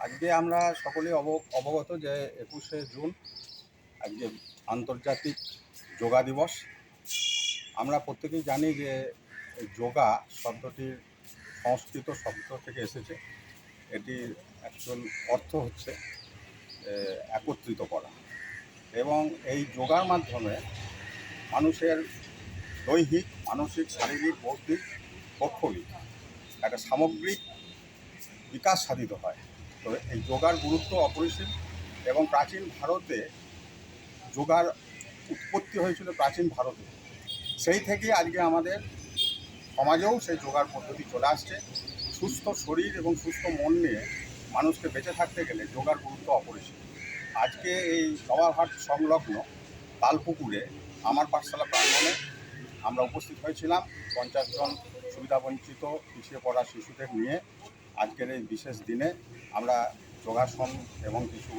আজকে আমরা সকলেই অবগত যে 21শে জুন আজকে আন্তর্জাতিক যোগা দিবস। আমরা প্রত্যেকেই জানি যে যোগা শব্দটির সংস্কৃত শব্দ থেকে এসেছে। এটির অ্যাকচুয়াল অর্থ হচ্ছে একত্রিত করা, এবং এই যোগার মাধ্যমে মানুষের দৈহিক, মানসিক, শারীরিক, বৌদ্ধিক, পক্ষবিক একটা সামগ্রিক বিকাশ সাধিত হয়। তো এই যোগার গুরুত্ব অপরিসীম, এবং প্রাচীন ভারতে যোগার উৎপত্তি হয়েছিল প্রাচীন ভারতে। সেই থেকে আজকে আমাদের সমাজেও সেই যোগার পদ্ধতি চলে আসছে। সুস্থ শরীর এবং সুস্থ মন নিয়ে মানুষকে বেঁচে থাকতে গেলে যোগার গুরুত্ব অপরিসীম। আজকে এই নবাবহাট সংলগ্ন তালপুকুরে আমার পাঠশালা প্রাঙ্গণে আমরা উপস্থিত হয়েছিলাম 50 জন সুবিধাবঞ্চিত পিছিয়ে পড়া শিশুদের নিয়ে। আজকের এই বিশেষ দিনে আমরা যোগাসন এবং কিছু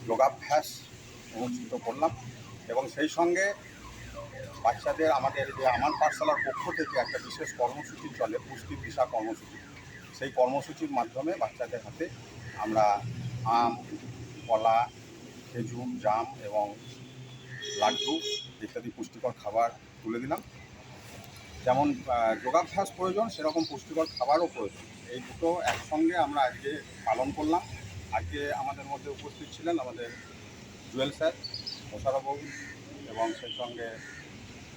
যোগাভ্যাস অনুষ্ঠিত করলাম, এবং সেই সঙ্গে বাচ্চাদের আমাদের যে আমার পাঠশালার পক্ষ থেকে একটা বিশেষ কর্মসূচি চলে, পুষ্টি দিশা কর্মসূচি। সেই কর্মসূচির মাধ্যমে বাচ্চাদের হাতে আমরা আম, কলা, খেজুর, জাম এবং লাড্ডু ইত্যাদি পুষ্টিকর খাবার তুলে দিলাম। যেমন যোগাভ্যাস প্রয়োজন, সেরকম পুষ্টিকর খাবারও প্রয়োজন। এই দুটো একসঙ্গে আমরা আজকে পালন করলাম। আজকে আমাদের মধ্যে উপস্থিত ছিলেন আমাদের জুয়েল স্যার, মোশারফবাবু, এবং সেই সঙ্গে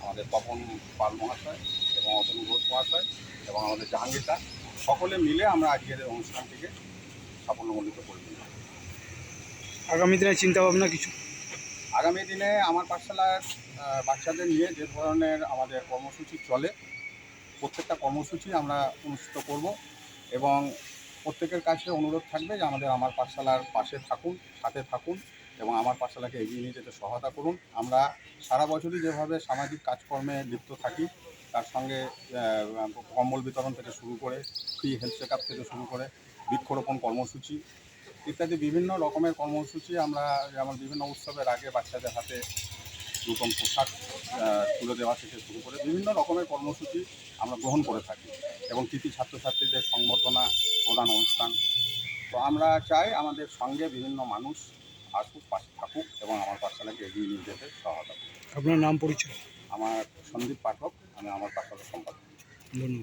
আমাদের তপন পাল মহাশয় এবং অতনু ঘোষ মহাশয় এবং আমাদের জাহাঙ্গীরদা। সকলে মিলে আমরা আজকের এই অনুষ্ঠানটিকে সাফল্যমণ্ডিত করে দিলাম। আগামী দিনে চিন্তাভাবনা কিছু? আগামী দিনে আমার পাঠশালার বাচ্চাদের নিয়ে যে ধরনের আমাদের কর্মসূচি চলে, প্রত্যেকটা কর্মসূচি আমরা অনুষ্ঠিত করব, এবং প্রত্যেকের কাছে অনুরোধ থাকবে যে আমার পাঠশালার পাশে থাকুন, সাথে থাকুন, এবং আমার পাঠশালাকে এগিয়ে নিয়ে যেতে সহায়তা করুন। আমরা সারা বছরই যেভাবে সামাজিক কাজকর্মে লিপ্ত থাকি, তার সঙ্গে কম্বল বিতরণ থেকে শুরু করে ফ্রি হেলথ চেক আপ থেকে শুরু করে বৃক্ষরোপণ কর্মসূচি ইত্যাদি বিভিন্ন রকমের কর্মসূচি আমরা, যেমন বিভিন্ন উৎসবের আগে বাচ্চাদের হাতে নতুন পোশাক তুলে দেওয়া থেকে শুরু করে বিভিন্ন রকমের কর্মসূচি আমরা গ্রহণ করে থাকি, এবং কৃতি ছাত্রছাত্রীদের সংবর্ধনা প্রদান অনুষ্ঠান। তো আমরা চাই আমাদের সঙ্গে বিভিন্ন মানুষ আসুক, পাশে থাকুক, এবং আমার পাঠশালাকে এগিয়ে নিয়ে যেতে সহায়তা করুক। আপনার নাম, পরিচয়? আমার সন্দীপ পাঠক, আমি আমার পাঠশালার সম্পাদক। ধন্যবাদ।